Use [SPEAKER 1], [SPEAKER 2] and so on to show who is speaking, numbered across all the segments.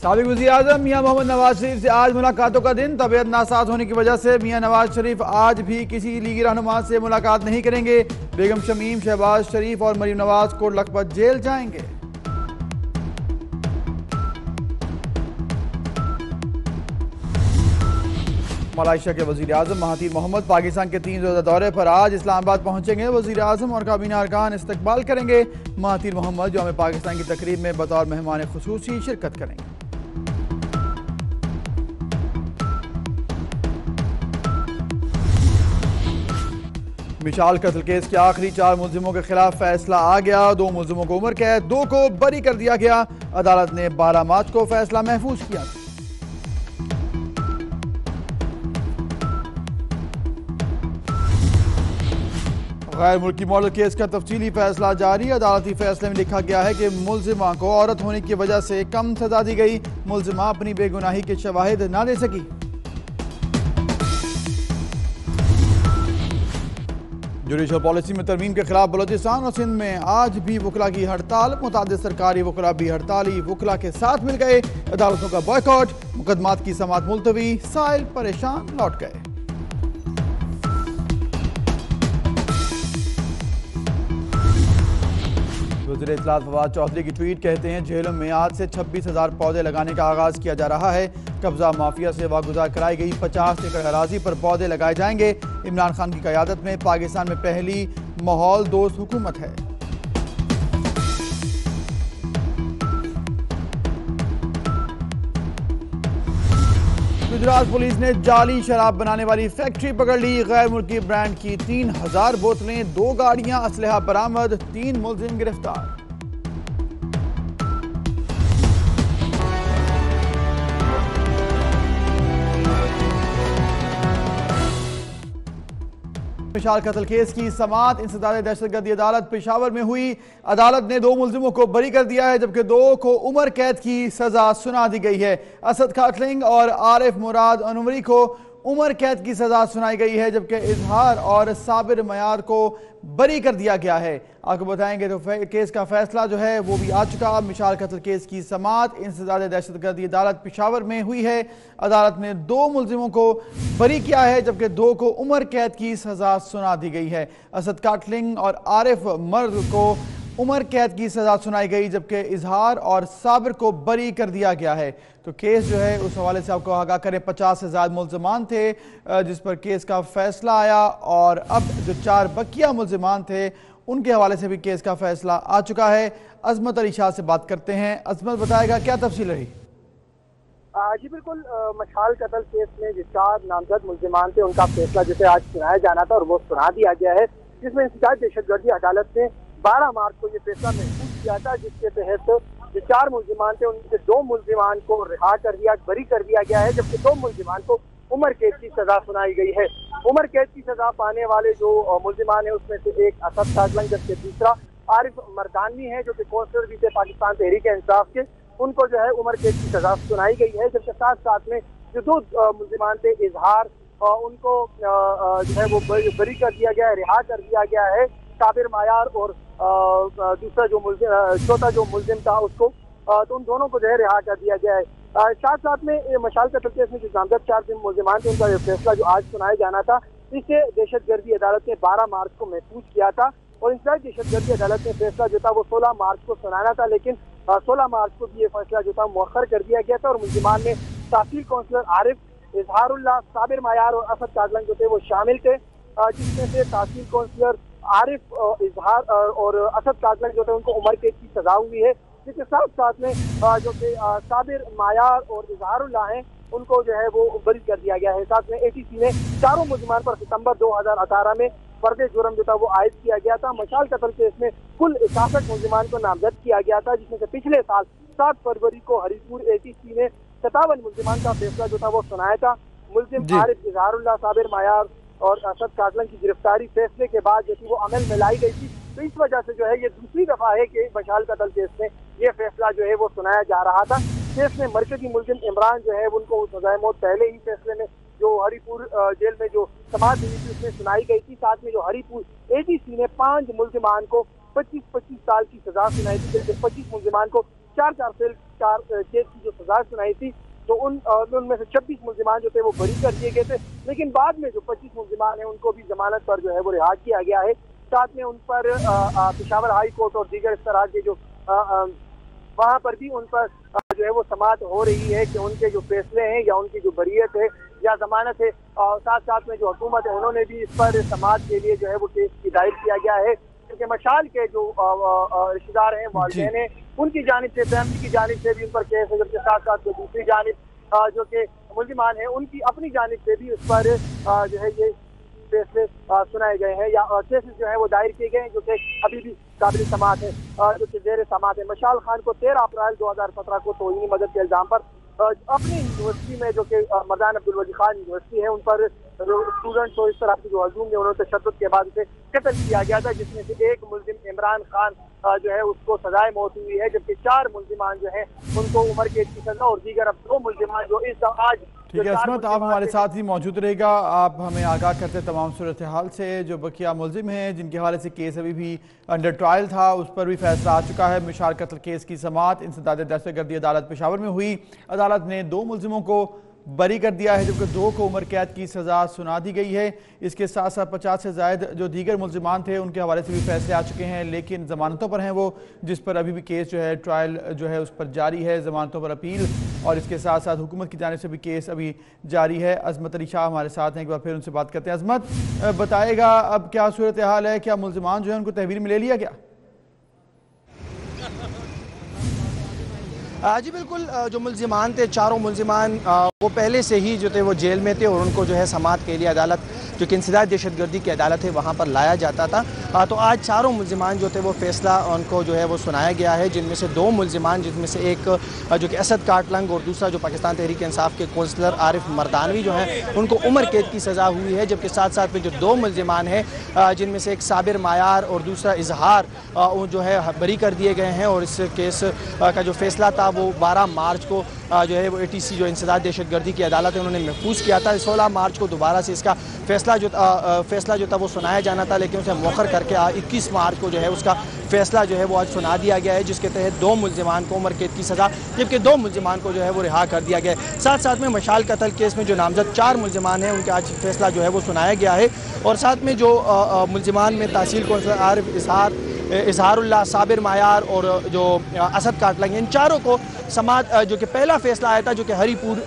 [SPEAKER 1] साबिक वज़ीर-ए-आज़म मियां मोहम्मद नवाज शरीफ से आज मुलाकातों का दिन। तबीयत नासाज होने की वजह से मियां नवाज शरीफ आज भी किसी लीगी रहनुमा से मुलाकात नहीं करेंगे। बेगम शमीम, शहबाज शरीफ और मरीम नवाज कोट लखपत जेल जाएंगे। मलाइशिया के वज़ीर-ए-आज़म महातीर मोहम्मद पाकिस्तान के 3 रोज़ा दौरे पर आज इस्लामाबाद पहुंचेंगे। वज़ीर-ए-आज़म और काबीना अरकान इस्तकबाल करेंगे। महातीर मोहम्मद जो हमें पाकिस्तान की तकरीब में बतौर मेहमान खुसूसी शिरकत करेंगे। मिशाल कत्ल केस के आखिरी 4 मुलजिमों के खिलाफ फैसला आ गया। 2 मुलजिमों को उम्र कैद, 2 को बरी कर दिया गया। अदालत ने 12 मार्च को फैसला महफूज किया। गैर मुल्की मॉडल केस का तफसीली फैसला जारी। अदालती फैसले में लिखा गया है कि मुलजिमा को औरत होने की वजह से कम सजा दी गई। मुलजिमा अपनी बेगुनाही के शवाहिद न दे सकी। जुडिशल पॉलिसी में तरमीम के खिलाफ बलोचिस्तान और सिंध में आज भी वकला की हड़ताल। मुतादिद सरकारी वकला भी हड़ताली वकला के साथ मिल गए। अदालतों का बॉयकॉट, मुकदमात की समाअत मुलतवी, साइल परेशान लौट गए। वज़ीर इत्तलात फवाद चौधरी की ट्वीट कहते हैं झेलम में आज से 26,000 पौधे लगाने का आगाज किया जा रहा है। कब्जा माफिया से वागुजार कराई गई 50 एकड़ अराजी पर पौधे लगाए जाएंगे। इमरान खान की क़यादत में पाकिस्तान में पहली माहौल दोस्त हुकूमत है। गुजरात पुलिस ने जाली शराब बनाने वाली फैक्ट्री पकड़ ली। गैर मुल्की ब्रांड की 3000 बोतलें, 2 गाड़ियां, असलहा बरामद, 3 मुलजिम गिरफ्तार। मिशाल कत्ल केस की समाअत इंसदाद दहशतगर्दी अदालत पेशावर में हुई। अदालत ने 2 मुलजिमों को बरी कर दिया है, जबकि 2 को उम्र कैद की सजा सुना दी गई है। असद काटलिंग और आरिफ मुराद अनवरी को उम्र कैद की सजा सुनाई गई है, जबकि इजहार और साबिर मयार को बरी कर दिया गया है। आपको बताएंगे तो केस का फैसला जो है वो भी आ चुका। मिशाल कत्ल केस की समाअत इंसदाद दहशतगर्दी अदालत पेशावर में हुई है। अदालत ने 2 मुलजिमों को बरी किया है, जबकि 2 को उम्र कैद की सजा सुना दी गई है। असद काटलिंग और आरिफ मर्द को उम्र कैद की सजा सुनाई गई, जबकि इजहार और साबिर को बरी कर दिया गया है। तो केस जो है उस हवाले से आपको आगाह करें 50 से ज़्यादा मुलजमान थे जिस पर केस का फैसला आया, और अब जो 4 बकिया मुलजमान थे उनके हवाले से भी केस का फैसला आ चुका है। अजमत अली शाह से बात करते हैं। अजमत, बताएगा क्या तफसील रही?
[SPEAKER 2] जी बिल्कुल, मिशाल कत्ल केस में जो 4 नामजद मुलजिमान थे उनका फैसला जिसे आज सुनाया जाना था और वो सुना दिया गया है, जिसमें इंसदाद दहशतगर्दी अदालत ने 12 मार्च को ये फैसला महफूज किया था, जिसके तहत जो 4 मुलजिमान थे उनके 2 मुलजिमान को रिहा कर दिया, बरी कर दिया गया है, जबकि 2 मुलजिमान को उम्र कैद की सजा सुनाई गई है। उम्र कैद की सजा पाने वाले जो मुलजिमान है उसमें से एक असद काटलिंग, जबकि दूसरा आरिफ मर्दानवी है जो कि कौंसलर भी थे पाकिस्तान तहरीक इंसाफ के। उनको जो है उम्र कैद की सजा सुनाई गई है, जबकि साथ साथ में जो 2 मुलजिमान थे इजहार उनको जो है वो बरी कर दिया गया है, रिहा कर दिया गया है। साबिर मायार और दूसरा जो चौथा जो मुलजिम था उसको, तो उन दोनों को जो है रिहा कर दिया गया है। साथ साथ में मिशाल कत्ल केस में जो नामजद 4 मुलजिमान थे उनका फैसला जो आज सुनाया जाना था, इसे दहशतगर्दी अदालत ने 12 मार्च को महफूज किया था, और इंसदाद दहशतगर्दी अदालत ने फैसला जो था वो 16 मार्च को सुनाना था, लेकिन 16 मार्च को भी ये फैसला जो था मुअख्खर कर दिया गया था। और मुलजिमान में तहसील काउंसलर आरिफ, इजहारुल्लाह, साबिर मायार और असद काटलिंग जो थे वो शामिल थे, जिसमें से तहसील काउंसलर आरिफ, इजहार और असद काटलिंग जो थे उनको उम्र कैद की सजा हुई है, जिसके साथ साथ में जो कि साबिर मायार और इजहारुल्लाह हैं उनको जो है वो बरी कर दिया गया है। साथ में ATC ने 4 मुलजिमान पर सितंबर 2018 में फर्द जुर्म जो था वो आयद किया गया था। मिशाल कत्ल केस में कुल 61 मुलजिमान को नामजद किया गया था, जिसमें से पिछले साल 7 फरवरी को हरीपुर ATC ने 57 मुलजिमान का फैसला जो था वो सुनाया था। मुलजिम आरिफ, इजहारुल्लाह, साबिर मायार और असद काटलिंग की गिरफ्तारी फैसले के बाद जो थी वो अमल में लाई गई थी, तो इस वजह से जो है ये दूसरी दफा है कि मिशाल कत्ल केस में ये फैसला जो है वो सुनाया जा रहा था। केस में मरकजी मुलजिम इमरान जो है उनको सजाए मौत पहले ही फैसले में जो हरीपुर जेल में जो समाअत हुई थी उसमें सुनाई गई थी। साथ में जो हरीपुर ATC ने 5 मुलजिमान को 25-25 साल की सजा सुनाई थी, जबकि 25 मुलजिमान को चार केस की जो सजा सुनाई थी, तो उनमें से 26 मुल्जिमान जो थे वो बरी कर दिए गए थे। लेकिन बाद में जो 25 मुल्जिमान हैं उनको भी जमानत पर जो है वो रिहा किया गया है। साथ में उन पर पेशावर हाई कोर्ट और दीगर इस तरह के जो वहाँ पर भी उन पर जो है वो समाअत हो रही है कि उनके जो फैसले हैं या उनकी जो बरीयत है या जमानत है। और साथ साथ में जो हुकूमत है उन्होंने भी इस पर समाअत के लिए जो है वो केस की दायर किया गया है, क्योंकि मशाल के जो रिश्तेदार हैं, वालिदैन हैं, उनकी जानिब से, फैमिली की जानिब से भी उन पर केस है, जबकि साथ साथ जो दूसरी जानिब जो कि मुल्जिमान है उनकी अपनी जानिब से भी उस पर जो है ये फैसले सुनाए गए हैं या केसेस जो है वो दायर किए गए हैं, जो कि अभी भी काबिल समाअत है, जो कि जेर समाअत है। मशाल खान को 13 अप्रैल 2017 को तौहीनी मदद के इल्जाम पर अपनी यूनिवर्सिटी में, जो कि मर्दान अब्दुल वली खान यूनिवर्सिटी है, उन पर स्टूडेंट्स और इस तरह की जो हजूम ने उन्होंने तशद्दुद के बाद उसे कत्ल किया गया था, जिसमें से एक मुल्जिम इमरान खान जो है उसको सजाए मौत हुई है, जबकि 4 मुल्जिमान जो हैं उनको उम्र कैद की सजा और दीगर अब 2 मुल्जिमान जो इस आज।
[SPEAKER 1] ठीक है असमत, आप हमारे साथ ही मौजूद रहेगा, आप हमें आगाह करते तमाम सूरत हाल से। जो बकिया मुल्जिम हैं जिनके हवाले से केस अभी भी अंडर ट्रायल था, उस पर भी फैसला आ चुका है। मिशाल कत्ल केस की समाअत इंसदाद दहशतगर्दी अदालत पेशावर में हुई। अदालत ने 2 मुल्जिमों को बरी कर दिया है, जबकि 2 को उम्र कैद की सज़ा सुना दी गई है। इसके साथ साथ 50 से ज़ायद जो दीगर मुल्जिमान थे उनके हवाले से भी फैसले आ चुके हैं, लेकिन ज़मानतों पर हैं वो, जिस पर अभी भी केस जो है ट्रायल जो है उस पर जारी है, ज़मानतों पर अपील, और इसके साथ साथ हुकूमत की जानिब से भी केस अभी जारी है। अजमत अली शाह हमारे साथ हैं, एक बार फिर उनसे बात करते हैं। अजमत, बताएगा अब क्या सूरत हाल है, क्या मुल्जिमान जो है उनको तहवील में ले लिया गया?
[SPEAKER 3] जी बिल्कुल, जो मुल्जिमान थे, चारों मुल्जिमान वो पहले से ही जो थे वो जेल में थे और उनको जो है समाअत के लिए अदालत, जो कि इंसदाद दहशतगर्दी की अदालत है, वहाँ पर लाया जाता था। तो आज चारों मुल्जिमान जो थे वो फैसला उनको जो है वो सुनाया गया है, जिनमें से 2 मुल्जिमान, जिसमें से एक जो कि असद काटलंग और दूसरा जो पाकिस्तान तहरीक इंसाफ के कौंसलर आरिफ मरदानवी जो हैं उनको उम्र कैद की सज़ा हुई है, जबकि साथ साथ में जो 2 मुल्जिमान हैं जिनमें से एक साबिर मायार और दूसरा इजहार जो है बरी कर दिए गए हैं। और इस केस का जो फैसला था वो 12 मार्च को जो है वो ATC जो इंसदाद दहशतगर्दी की अदालत है उन्होंने महफूज किया था। 16 मार्च को दोबारा से इसका फैसला जो था वो सुनाया जाना था, लेकिन उसे मौखर करके 21 मार्च को जो है उसका फैसला जो है वो आज सुना दिया गया है, जिसके तहत 2 मुल्जिमान को उम्र कैद की सज़ा, जबकि 2 मुल्जिमान को जो है वो रिहा कर दिया गया है। साथ साथ में मशाल कत्ल केस में जो नामजद 4 मुल्जिमान हैं उनके आज फैसला जो है वो सुनाया गया है। और साथ में जो मुल्जिमान में तहसील कौंसलर आरिफ इजहारुल्लाह, साबिर मायार और जो असद काटलंग, इन चारों को समाअत, जो कि पहला फैसला आया था जो कि हरीपुर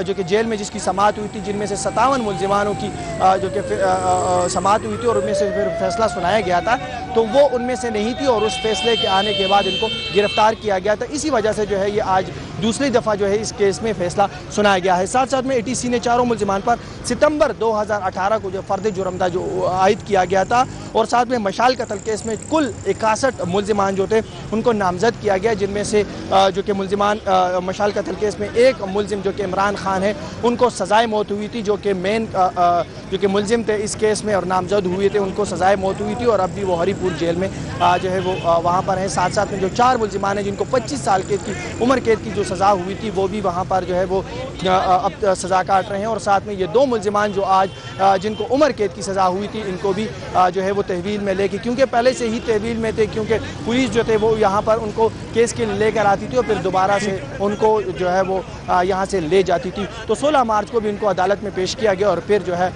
[SPEAKER 3] जो कि जेल में जिसकी समाअत हुई थी, जिनमें से 57 मुल्जिमानों की जो कि समाअत हुई थी और उनमें से फिर फैसला सुनाया गया था, तो वो उनमें से नहीं थी और उस फैसले के आने के बाद इनको गिरफ्तार किया गया था। इसी वजह से जो है ये आज दूसरी दफ़ा जो है इस केस में फैसला सुनाया गया है। साथ साथ में ATC ने चारों मुल्जिमान पर सितंबर 2018 को जो फ़र्द जुर्म था जो आयद किया गया था, और साथ में मशाल कत्ल केस में कुल 61 मुल्जिमान जो थे उनको नामजद किया गया, जिनमें से जो कि मुल्जिमान मशाल कत्ल केस में एक मुल्जिम जो कि इमरान खान है उनको सज़ाए मौत हुई थी, जो कि मेन जो कि मुल्जिम थे इस केस में और नामजद हुए थे, उनको सज़ाए मौत हुई थी और अब भी वो हरीपुर जेल में जो है वो वहाँ पर है। साथ साथ में जो 4 मुल्जिमान हैं जिनको 25 साल कैद की उम्र कैद की जो सज़ा हुई थी वो भी वहाँ पर जो है वो अब सज़ा काट रहे हैं। और साथ में ये 2 मुल्जिमान जो आज जिनको उम्र कैद की सज़ा हुई थी इनको भी जो है वो तहवील में लेके, क्योंकि पहले से ही तहवील में थे, क्योंकि पुलिस जो थे वो यहाँ पर उनको केस के लिए लेकर आती थी और फिर दोबारा से उनको जो है वो यहाँ से ले जाती थी। तो 16 मार्च को भी उनको अदालत में पेश किया गया और फिर जो है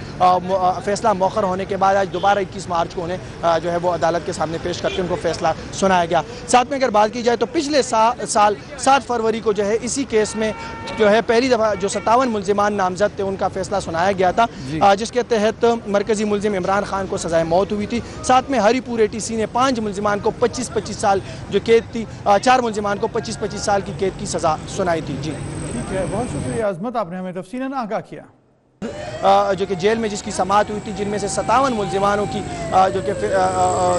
[SPEAKER 3] फैसला मौखर होने के बाद आज दोबारा 21 मार्च को उन्हें जो है वो अदालत के सामने पेश करके उनको फैसला सुनाया गया। साथ में अगर बात की जाए तो पिछले साल 7 फरवरी को जो है इसी केस में जो है पहली दफ़ा जो 57 मुल्जिमान नामजद थे उनका फैसला सुनाया गया था, जिसके तहत मरकजी मुल्जिम इमरान खान को सजाए मौत हुई थी। साथ में हरीपुर ATC ने 5 मुल्जिमान को 25-25 साल जो कैद थी, 4 मुल्जिमान को 25-25 साल की कैद की सज़ा सुनाई थी। जी
[SPEAKER 1] ठीक है, बहुत शुक्रिया अजमत, आपने हमें तफसीलन आगाह किया।
[SPEAKER 3] जो कि जेल में जिसकी समाअत हुई थी, जिनमें से 57 मुल्जिमानों की जो कि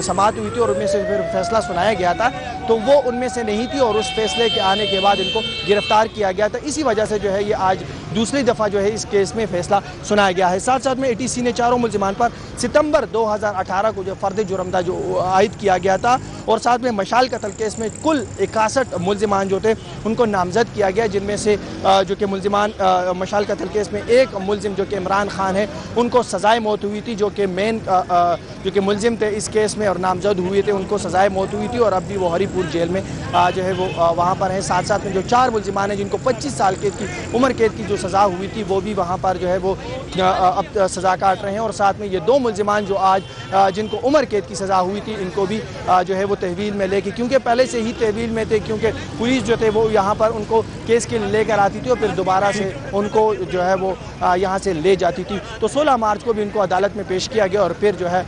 [SPEAKER 3] समाअत हुई थी और उनमें से फिर फैसला सुनाया गया था, तो वो उनमें से नहीं थी और उस फैसले के आने के बाद इनको गिरफ्तार किया गया था। इसी वजह से जो है ये आज दूसरी दफ़ा जो है इस केस में फैसला सुनाया गया है। साथ साथ में ATC ने चारों मुल्जिमान पर सितंबर 2018 को जो फ़र्द जुर्म था जो आयद किया गया था, और साथ में मशाल कत्ल केस में कुल 61 मुल्जिमान जो थे उनको नामजद किया गया, जिनमें से जो कि मुल्जिमान मशाल कत्ल केस में एक मुल्जिम जो कि इमरान खान है उनको सज़ाए मौत हुई थी, जो कि मुल्जिम थे इस केस में और नामजद हुए थे, उनको सज़ाए मौत हुई थी और अब भी वो हरीपुर हरीपुर जेल में जो है वो वहाँ पर है। साथ साथ में जो 4 मुल्जिमान हैं जिनको 25 साल कैद की उम्र कैद की जो सज़ा हुई थी वो भी वहाँ पर जो है वो अब सज़ा काट रहे हैं। और साथ में ये 2 मुल्जिमान जो आज जिनको उम्र कैद की सज़ा हुई थी इनको भी जो है वो तहवील में लेके, क्योंकि पहले से ही तहवील में थे, क्योंकि पुलिस जो थे वो यहाँ पर उनको केस के लिए लेकर आती थी और फिर दोबारा से उनको जो है वो यहाँ से ले जाती थी। तो 16 मार्च को भी इनको अदालत में पेश किया गया और फिर जो है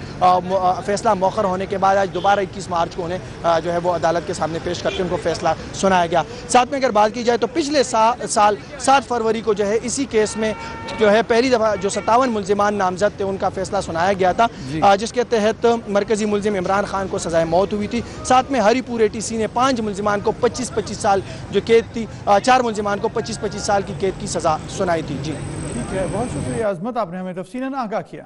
[SPEAKER 3] फैसला मौखर होने के बाद आज दोबारा 21 मार्च को उन्हें जो है वो अदालत के सामने पेश करके उनको फैसला सुनाया गया। साथ में अगर बात की जाए तो पिछले साल 7 फरवरी को जो है इसी केस में जो है पहली दफ़ा जो 57 मुल्जिमान नामजद थे उनका फैसला सुनाया गया था, जिसके तहत मरकजी मुल्जिम इमरान खान को सजाए मौत हुई थी। साथ में हरीपुर ATC ने 5 मुल्जिमान को 25-25 साल जो कैद थी, 4 मुल्जिमान को 25-25 साल की कैद की सज़ा सुनाई थी। जी
[SPEAKER 1] ठीक है, बहुत शुक्रिया अजमत, आपने हमें तफसीलन आगाह किया।